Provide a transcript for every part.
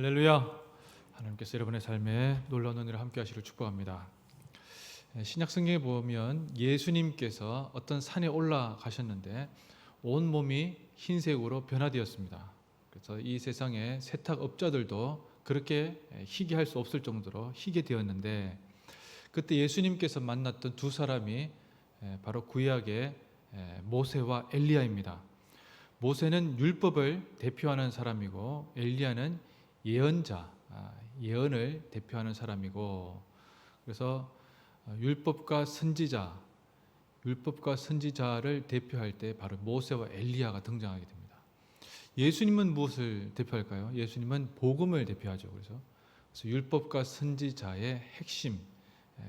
할렐루야. 하나님께서 여러분의 삶에 놀라운 은혜를 함께 하시기를 축복합니다. 신약 성경에 보면 예수님께서 어떤 산에 올라가셨는데 온 몸이 흰색으로 변화되었습니다. 그래서 이 세상의 세탁업자들도 그렇게 희게 할 수 없을 정도로 희게 되었는데, 그때 예수님께서 만났던 두 사람이 바로 구약의 모세와 엘리야입니다. 모세는 율법을 대표하는 사람이고 엘리야는 예언자, 예언을 대표하는 사람이고, 그래서 율법과 선지자를 대표할 때 바로 모세와 엘리야가 등장하게 됩니다. 예수님은 무엇을 대표할까요? 예수님은 복음을 대표하죠. 그래서 율법과 선지자의 핵심,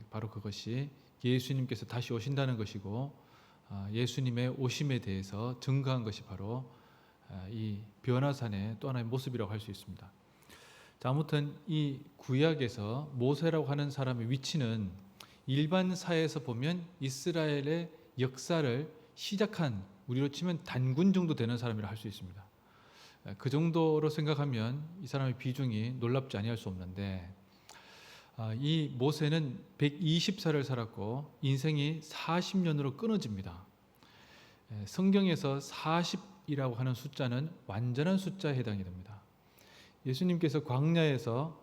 바로 그것이 예수님께서 다시 오신다는 것이고, 예수님의 오심에 대해서 증거한 것이 바로 이 변화산의 또 하나의 모습이라고 할 수 있습니다. 자, 아무튼 이 구약에서 모세라고 하는 사람의 위치는 일반 사회에서 보면 이스라엘의 역사를 시작한, 우리로 치면 단군 정도 되는 사람이라 할 수 있습니다. 그 정도로 생각하면 이 사람의 비중이 놀랍지 아니할 수 없는데, 이 모세는 120살을 살았고 인생이 40년으로 끊어집니다. 성경에서 40이라고 하는 숫자는 완전한 숫자에 해당이 됩니다. 예수님께서 광야에서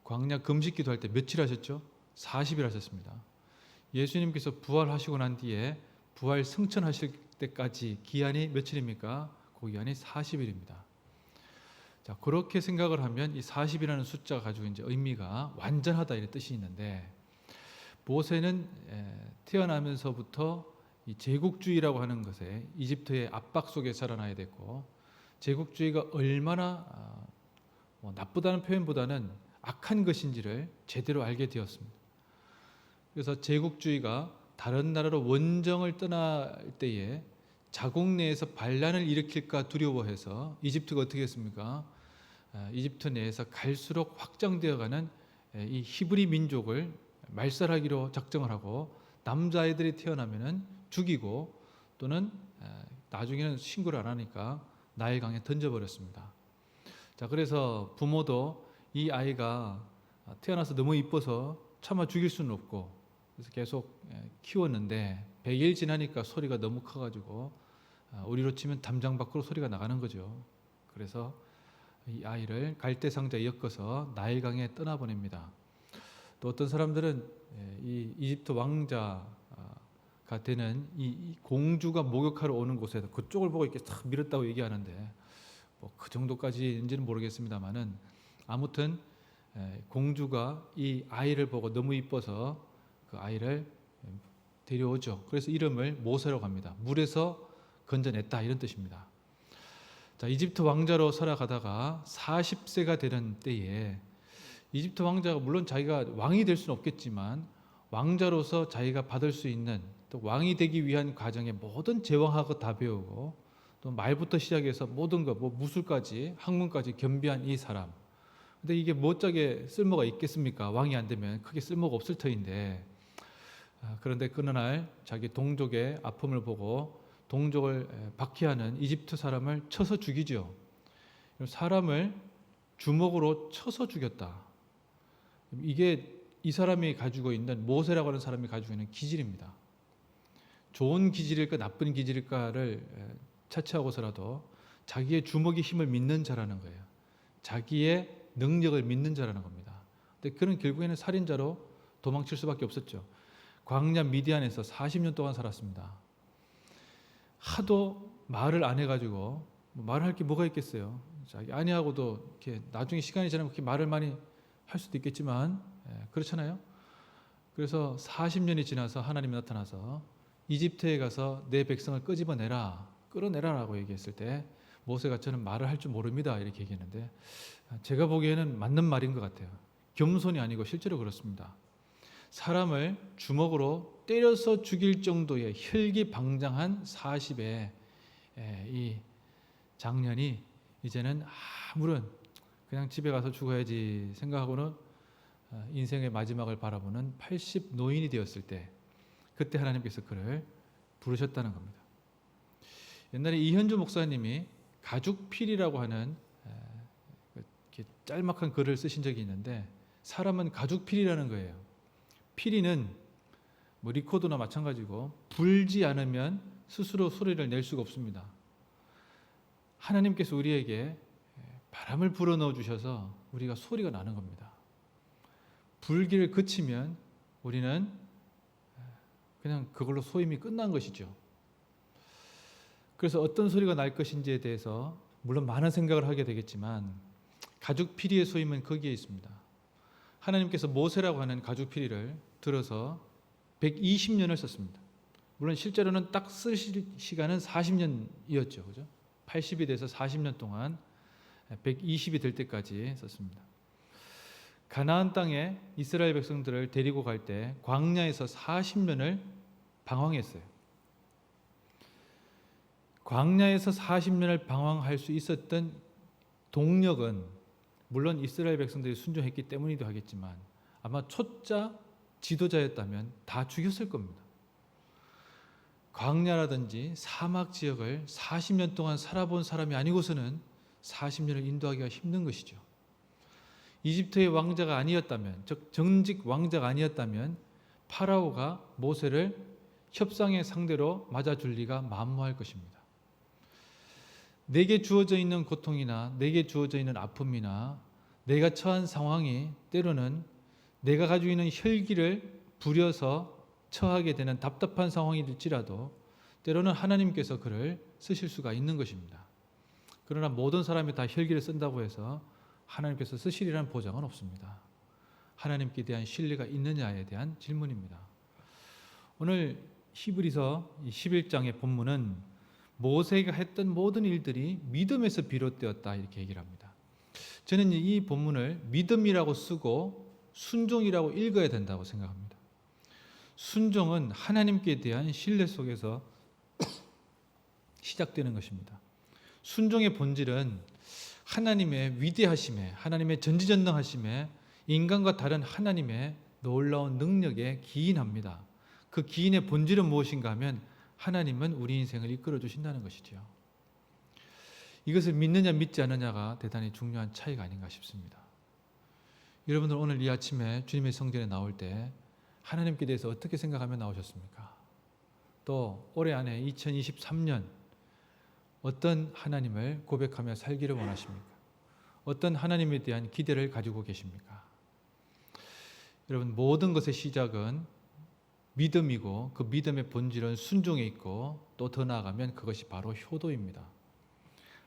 광야 금식기도 할 때 며칠 하셨죠? 40일 하셨습니다. 예수님께서 부활하시고 난 뒤에 부활 승천하실 때까지 기한이 며칠입니까? 그 기한이 40일입니다. 자, 그렇게 생각을 하면 이 40이라는 숫자가 가지고 이제 의미가 완전하다 이런 뜻이 있는데, 모세는 태어나면서부터 이 제국주의라고 하는 것에 이집트의 압박 속에 자라나야 됐고, 제국주의가 얼마나 나쁘다는 표현보다는 악한 것인지를 제대로 알게 되었습니다. 그래서 제국주의가 다른 나라로 원정을 떠날 때에 자국 내에서 반란을 일으킬까 두려워해서 이집트가 어떻게 했습니까? 이집트 내에서 갈수록 확장되어가는 이 히브리 민족을 말살하기로 작정을 하고, 남자아이들이 태어나면은 죽이고, 또는 나중에는 신고를 안 하니까 나일강에 던져버렸습니다. 자, 그래서 부모도 이 아이가 태어나서 너무 이뻐서 차마 죽일 수는 없고, 그래서 계속 키웠는데 100일 지나니까 소리가 너무 커가지고 우리로 치면 담장 밖으로 소리가 나가는 거죠. 그래서 이 아이를 갈대상자에 엮어서 나일강에 떠나보냅니다. 또 어떤 사람들은 이 이집트 왕자가 되는 이 공주가 목욕하러 오는 곳에서 그쪽을 보고 이렇게 탁 밀었다고 얘기하는데, 뭐 그 정도까지인지는 모르겠습니다만은, 아무튼 공주가 이 아이를 보고 너무 이뻐서 그 아이를 데려오죠. 그래서 이름을 모세라고 합니다. 물에서 건져냈다 이런 뜻입니다. 자, 이집트 왕자로 살아가다가 40세가 되는 때에, 이집트 왕자가 물론 자기가 왕이 될 수는 없겠지만 왕자로서 자기가 받을 수 있는, 또 왕이 되기 위한 과정의 모든 제왕학을 다 배우고, 또 말부터 시작해서 모든 것, 뭐 무술까지 학문까지 겸비한 이 사람. 근데 이게 뭐짝에 쓸모가 있겠습니까? 왕이 안 되면 크게 쓸모가 없을 터인데, 그런데 어느 날 자기 동족의 아픔을 보고 동족을 박해하는 이집트 사람을 쳐서 죽이죠. 사람을 주먹으로 쳐서 죽였다. 이게 이 사람이 가지고 있는, 모세라고 하는 사람이 가지고 있는 기질입니다. 좋은 기질일까 나쁜 기질일까를 차치하고서라도 자기의 주먹의 힘을 믿는 자라는 거예요. 자기의 능력을 믿는 자라는 겁니다. 근데 그는 결국에는 살인자로 도망칠 수밖에 없었죠. 광야 미디안에서 40년 동안 살았습니다. 하도 말을 안 해가지고, 말할 게 뭐가 있겠어요. 자기 아내하고도 이렇게 나중에 시간이 지나면 그렇게 말을 많이 할 수도 있겠지만, 그렇잖아요. 그래서 40년이 지나서 하나님이 나타나서 이집트에 가서 내 백성을 끌어내라라고 얘기했을 때, 모세가 저는 말을 할 줄 모릅니다 이렇게 얘기했는데, 제가 보기에는 맞는 말인 것 같아요. 겸손이 아니고 실제로 그렇습니다. 사람을 주먹으로 때려서 죽일 정도의 혈기방장한 40의 이 장년이 이제는 아무런, 그냥 집에 가서 죽어야지 생각하고는 인생의 마지막을 바라보는 80 노인이 되었을 때, 그때 하나님께서 그를 부르셨다는 겁니다. 옛날에 이현주 목사님이 가죽필이라고 하는 이렇게 짤막한 글을 쓰신 적이 있는데 사람은 가죽피리라는 거예요. 피리는 뭐 리코더나 마찬가지고 불지 않으면 스스로 소리를 낼 수가 없습니다. 하나님께서 우리에게 바람을 불어넣어 주셔서 우리가 소리가 나는 겁니다. 불기를 그치면 우리는 그냥 그걸로 소임이 끝난 것이죠. 그래서 어떤 소리가 날 것인지에 대해서 물론 많은 생각을 하게 되겠지만 가죽피리의 소임은 거기에 있습니다. 하나님께서 모세라고 하는 가죽피리를 들어서 120년을 썼습니다. 물론 실제로는 딱 쓰실 시간은 40년이었죠. 그죠? 80이 돼서 40년 동안 120이 될 때까지 썼습니다. 가나안 땅에 이스라엘 백성들을 데리고 갈 때 광야에서 40년을 방황했어요. 광야에서 40년을 방황할 수 있었던 동력은 물론 이스라엘 백성들이 순종했기 때문이기도 하겠지만 아마 초짜 지도자였다면 다 죽였을 겁니다. 광야라든지 사막 지역을 40년 동안 살아본 사람이 아니고서는 40년을 인도하기가 힘든 것이죠. 이집트의 왕자가 아니었다면, 즉 정직 왕자가 아니었다면 파라오가 모세를 협상의 상대로 맞아줄 리가 만무할 것입니다. 내게 주어져 있는 고통이나 내게 주어져 있는 아픔이나 내가 처한 상황이 때로는 내가 가지고 있는 혈기를 부려서 처하게 되는 답답한 상황이 될지라도 때로는 하나님께서 그를 쓰실 수가 있는 것입니다. 그러나 모든 사람이 다 혈기를 쓴다고 해서 하나님께서 쓰시리라는 보장은 없습니다. 하나님께 대한 신뢰가 있느냐에 대한 질문입니다. 오늘 히브리서 11장의 본문은 모세가 했던 모든 일들이 믿음에서 비롯되었다 이렇게 얘기를 합니다. 저는 이 본문을 믿음이라고 쓰고 순종이라고 읽어야 된다고 생각합니다. 순종은 하나님께 대한 신뢰 속에서 시작되는 것입니다. 순종의 본질은 하나님의 위대하심에, 하나님의 전지전능하심에, 인간과 다른 하나님의 놀라운 능력에 기인합니다. 그 기인의 본질은 무엇인가 하면 하나님은 우리 인생을 이끌어 주신다는 것이지요. 이것을 믿느냐 믿지 않느냐가 대단히 중요한 차이가 아닌가 싶습니다. 여러분들 오늘 이 아침에 주님의 성전에 나올 때 하나님께 대해서 어떻게 생각하며 나오셨습니까? 또 올해 안에 2023년 어떤 하나님을 고백하며 살기를 원하십니까? 어떤 하나님에 대한 기대를 가지고 계십니까? 여러분 모든 것의 시작은 믿음이고 그 믿음의 본질은 순종에 있고 또 더 나아가면 그것이 바로 효도입니다.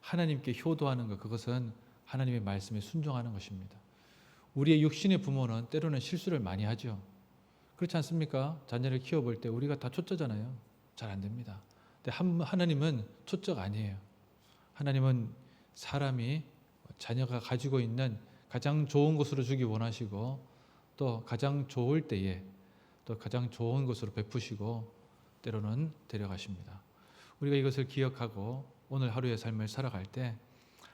하나님께 효도하는 것, 그것은 하나님의 말씀에 순종하는 것입니다. 우리의 육신의 부모는 때로는 실수를 많이 하죠. 그렇지 않습니까? 자녀를 키워볼 때 우리가 다 초짜잖아요. 잘 안 됩니다. 근데 하나님은 초짜가 아니에요. 하나님은 사람이 자녀가 가지고 있는 가장 좋은 것으로 주기 원하시고 또 가장 좋을 때에 또 가장 좋은 것으로 베푸시고 때로는 데려가십니다. 우리가 이것을 기억하고 오늘 하루의 삶을 살아갈 때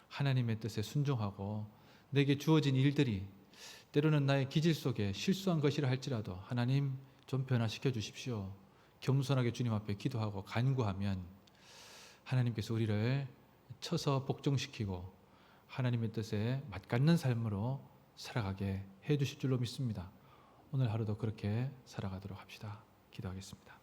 하나님의 뜻에 순종하고 내게 주어진 일들이 때로는 나의 기질 속에 실수한 것이라 할지라도 하나님 좀 변화시켜 주십시오. 겸손하게 주님 앞에 기도하고 간구하면 하나님께서 우리를 쳐서 복종시키고 하나님의 뜻에 맞닿는 삶으로 살아가게 해 주실 줄로 믿습니다. 오늘 하루도 그렇게 살아가도록 합시다. 기도하겠습니다.